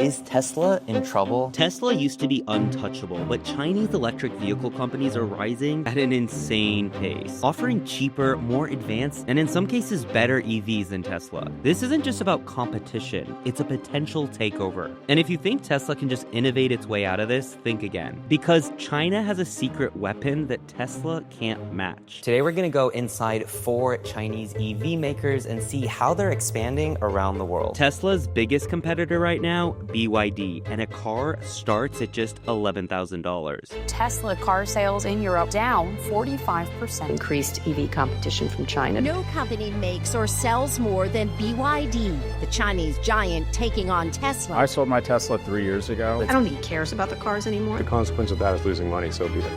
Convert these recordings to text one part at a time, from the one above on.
Is Tesla in trouble? Tesla used to be untouchable, but Chinese electric vehicle companies are rising at an insane pace, offering cheaper, more advanced, and in some cases better EVs than Tesla. This isn't just about competition, it's a potential takeover. And if you think Tesla can just innovate its way out of this, think again. Because China has a secret weapon that Tesla can't match. Today we're going to go inside 4 Chinese EV makers and see how they're expanding around the world. Tesla's biggest competitor right now, BYD, and a car starts at just $11,000. Tesla car sales in Europe down 45%. Increased EV competition from China. No company makes or sells more than BYD, the Chinese giant taking on Tesla. I sold my Tesla 3 years ago. I don't think he cares about the cars anymore. The consequence of that is losing money, so be it.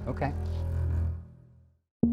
Okay.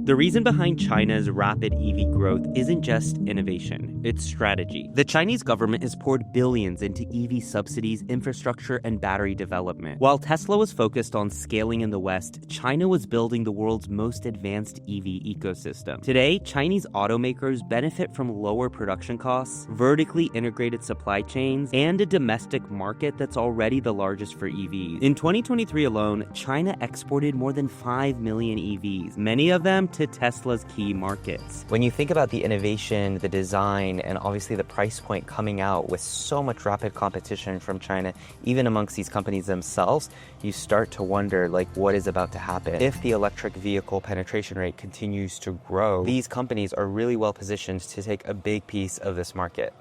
The reason behind China's rapid EV growth isn't just innovation, it's strategy. The Chinese government has poured billions into EV subsidies, infrastructure, and battery development. While Tesla was focused on scaling in the West, China was building the world's most advanced EV ecosystem. Today, Chinese automakers benefit from lower production costs, vertically integrated supply chains, and a domestic market that's already the largest for EVs. In 2023 alone, China exported more than 5 million EVs, many of them to Tesla's key markets. When you think about the innovation, the design, and obviously the price point coming out with so much rapid competition from China, even amongst these companies themselves, you start to wonder, what is about to happen? If the electric vehicle penetration rate continues to grow, these companies are really well positioned to take a big piece of this market.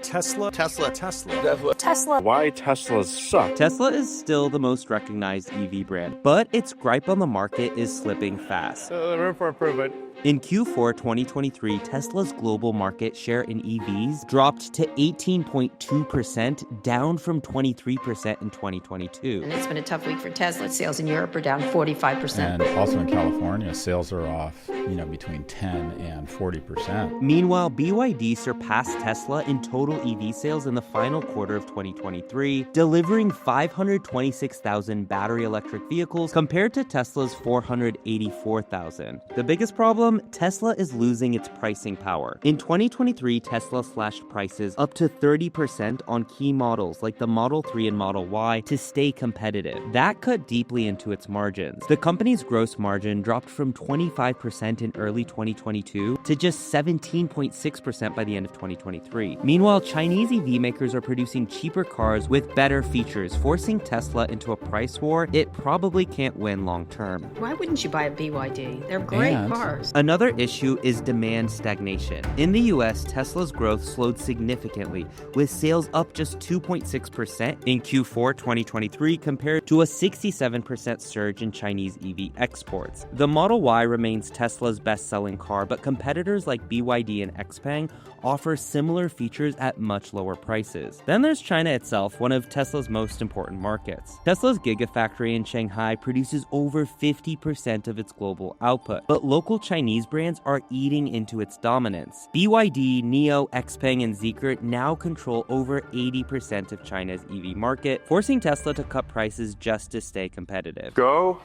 Tesla. Why Teslas suck. Tesla is still the most recognized EV brand, but its gripe on the market is slipping fast. Room for improvement. In Q4 2023, Tesla's global market share in EVs dropped to 18.2%, down from 23% in 2022. And it's been a tough week for Tesla. Sales in Europe are down 45%. And also in California, sales are off, between 10 and 40%. Meanwhile, BYD surpassed Tesla in total EV sales in the final quarter of 2023, delivering 526,000 battery electric vehicles compared to Tesla's 484,000. The biggest problem? Tesla is losing its pricing power. In 2023, Tesla slashed prices up to 30% on key models like the Model 3 and Model Y to stay competitive. That cut deeply into its margins. The company's gross margin dropped from 25% in early 2022 to just 17.6% by the end of 2023. Meanwhile, Chinese EV makers are producing cheaper cars with better features, forcing Tesla into a price war it probably can't win long term. Why wouldn't you buy a BYD? They're great cars. Another issue is demand stagnation. In the US, Tesla's growth slowed significantly, with sales up just 2.6% in Q4 2023 compared to a 67% surge in Chinese EV exports. The Model Y remains Tesla's best-selling car, but competitors like BYD and XPeng offer similar features at much lower prices. Then there's China itself, one of Tesla's most important markets. Tesla's Gigafactory in Shanghai produces over 50% of its global output, but local Chinese brands are eating into its dominance. BYD, NIO, XPeng, and Zeekr now control over 80% of China's EV market, forcing Tesla to cut prices just to stay competitive. Go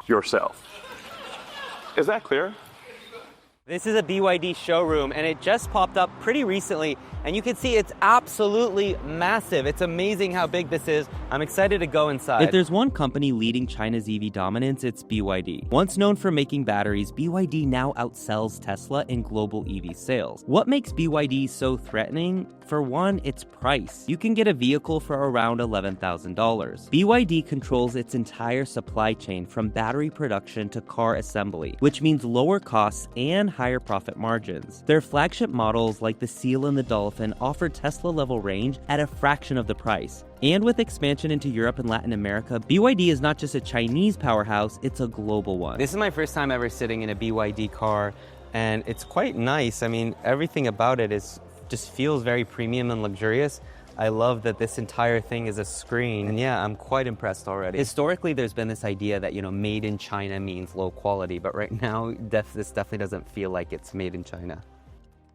yourself. Is that clear? This is a BYD showroom, and it just popped up pretty recently, and you can see it's absolutely massive. It's amazing how big this is. I'm excited to go inside. If there's one company leading China's EV dominance, it's BYD. Once known for making batteries, BYD now outsells Tesla in global EV sales. What makes BYD so threatening? For one, its price. You can get a vehicle for around $11,000. BYD controls its entire supply chain from battery production to car assembly, which means lower costs and higher profit margins. Their flagship models like the Seal and the Dolphin offer Tesla-level range at a fraction of the price. And with expansion into Europe and Latin America, BYD is not just a Chinese powerhouse, it's a global one. This is my first time ever sitting in a BYD car, and it's quite nice. I mean, everything about it just feels very premium and luxurious. I love that this entire thing is a screen. And yeah, I'm quite impressed already. Historically, there's been this idea that, made in China means low quality, but right now, this definitely doesn't feel like it's made in China.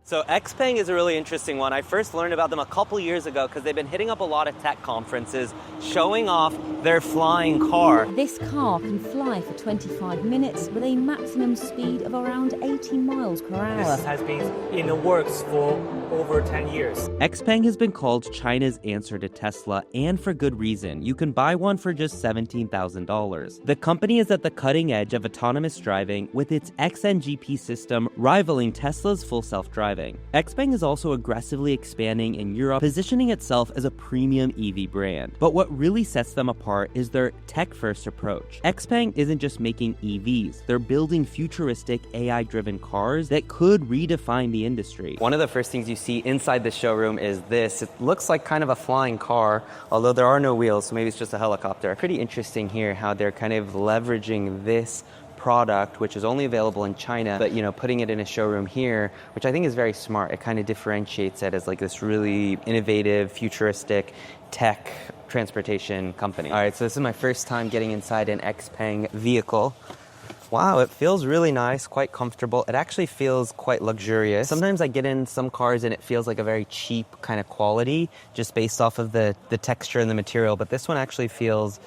So XPeng is a really interesting one. I first learned about them a couple years ago because they've been hitting up a lot of tech conferences showing off their flying car. This car can fly for 25 minutes with a maximum speed of around 80 miles per hour. This has been in the works for over 10 years. XPeng has been called China's answer to Tesla, and for good reason. You can buy one for just $17,000. The company is at the cutting edge of autonomous driving with its XNGP system rivaling Tesla's full self-driving. XPeng is also aggressively expanding in Europe, positioning itself as a premium EV brand. But what really sets them apart is their tech-first approach. XPeng isn't just making EVs, they're building futuristic AI-driven cars that could redefine the industry. One of the first things you see inside the showroom is this. It looks like kind of a flying car, although there are no wheels, so maybe it's just a helicopter. Pretty interesting here how they're kind of leveraging this product, which is only available in China, but putting it in a showroom here, which I think is very smart. It kind of differentiates it as like this really innovative, futuristic tech transportation company. All right, so this is my first time getting inside an XPeng vehicle. Wow, it feels really nice, quite comfortable. It actually feels quite luxurious. Sometimes I get in some cars and it feels like a very cheap kind of quality just based off of the texture and the material, but this one actually feels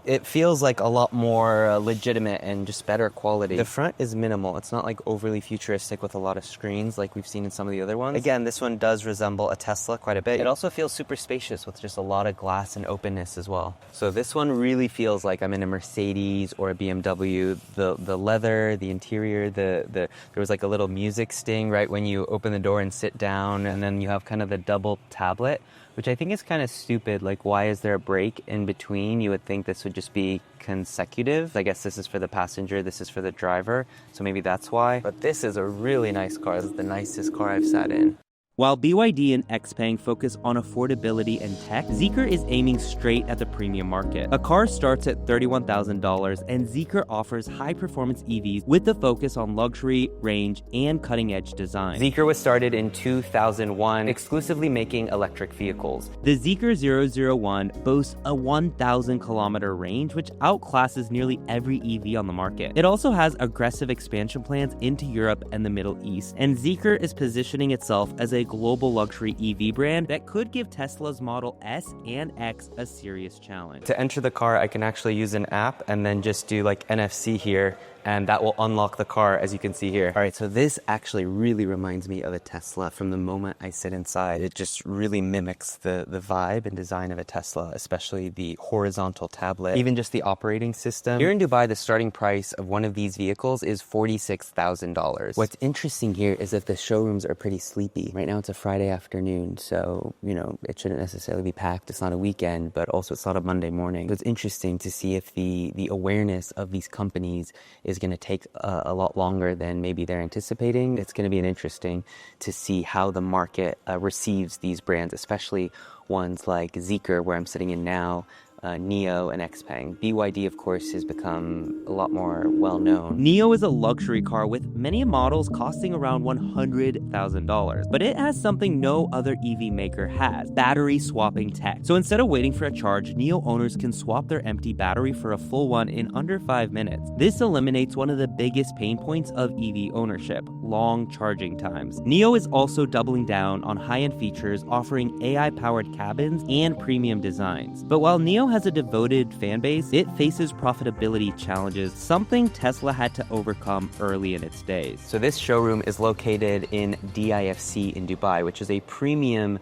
like a lot more legitimate and just better quality. The front is minimal. It's not like overly futuristic with a lot of screens like we've seen in some of the other ones. Again, this one does resemble a Tesla quite a bit. It also feels super spacious with just a lot of glass and openness as well. So this one really feels like I'm in a Mercedes or a BMW. The leather, the interior, there was like a little music sting right when you open the door and sit down, and then you have kind of the double tablet, which I think is kind of stupid. Like, why is there a break in between? You would think this would just be consecutive. I guess this is for the passenger, this is for the driver, so maybe that's why. But this is a really nice car. This is the nicest car I've sat in. While BYD and XPeng focus on affordability and tech, Zeekr is aiming straight at the premium market. A car starts at $31,000, and Zeekr offers high-performance EVs with the focus on luxury, range, and cutting-edge design. Zeekr was started in 2001, exclusively making electric vehicles. The Zeekr 001 boasts a 1,000-kilometer range, which outclasses nearly every EV on the market. It also has aggressive expansion plans into Europe and the Middle East, and Zeekr is positioning itself as a global luxury EV brand that could give Tesla's Model S and X a serious challenge. To enter the car, I can actually use an app and then just do like NFC here, and that will unlock the car, as you can see here. All right, so this actually really reminds me of a Tesla from the moment I sit inside. It just really mimics the vibe and design of a Tesla, especially the horizontal tablet, even just the operating system. Here in Dubai, the starting price of one of these vehicles is $46,000. What's interesting here is that the showrooms are pretty sleepy. Right now it's a Friday afternoon, so, it shouldn't necessarily be packed. It's not a weekend, but also it's not a Monday morning. So it's interesting to see if the awareness of these companies is going to take a lot longer than maybe they're anticipating. It's going to be interesting to see how the market receives these brands, especially ones like Zeekr, where I'm sitting in now, NIO and XPeng. BYD, of course, has become a lot more well-known. NIO is a luxury car with many models costing around $100,000, but it has something no other EV maker has: battery swapping tech. So instead of waiting for a charge, NIO owners can swap their empty battery for a full one in under 5 minutes. This eliminates one of the biggest pain points of EV ownership: long charging times. NIO is also doubling down on high-end features, offering AI-powered cabins and premium designs. But while NIO has a devoted fan base, it faces profitability challenges, something Tesla had to overcome early in its days. So this showroom is located in DIFC in Dubai, which is a premium,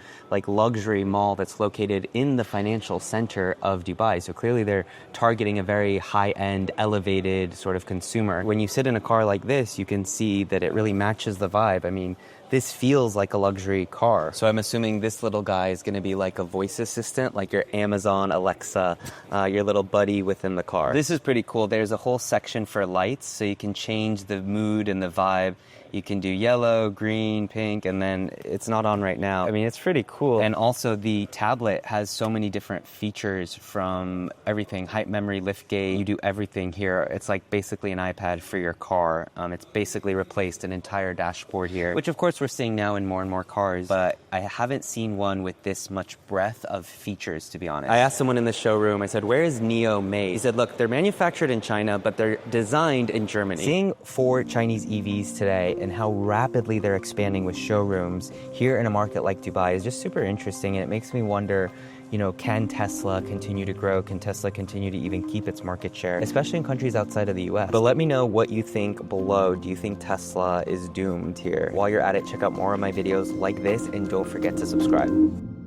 luxury mall that's located in the financial center of Dubai. So clearly they're targeting a very high-end, elevated sort of consumer. When you sit in a car like this, you can see that it really matches the vibe. I mean, this feels like a luxury car. So I'm assuming this little guy is going to be like a voice assistant, like your Amazon Alexa, your little buddy within the car. This is pretty cool. There's a whole section for lights, so you can change the mood and the vibe. You can do yellow, green, pink, and then it's not on right now. I mean, it's pretty cool. And also the tablet has so many different features, from everything, height memory, liftgate. You do everything here. It's like basically an iPad for your car. It's basically replaced an entire dashboard here, which of course we're seeing now in more and more cars, but I haven't seen one with this much breadth of features, to be honest. I asked someone in the showroom, I said, where is NIO made? He said, look, they're manufactured in China, but they're designed in Germany. Seeing 4 Chinese EVs today and how rapidly they're expanding with showrooms here in a market like Dubai is just super interesting, and it makes me wonder, you know, can Tesla continue to grow? Can Tesla continue to even keep its market share, especially in countries outside of the US? But let me know what you think below. Do you think Tesla is doomed here? While you're at it, check out more of my videos like this, and don't forget to subscribe.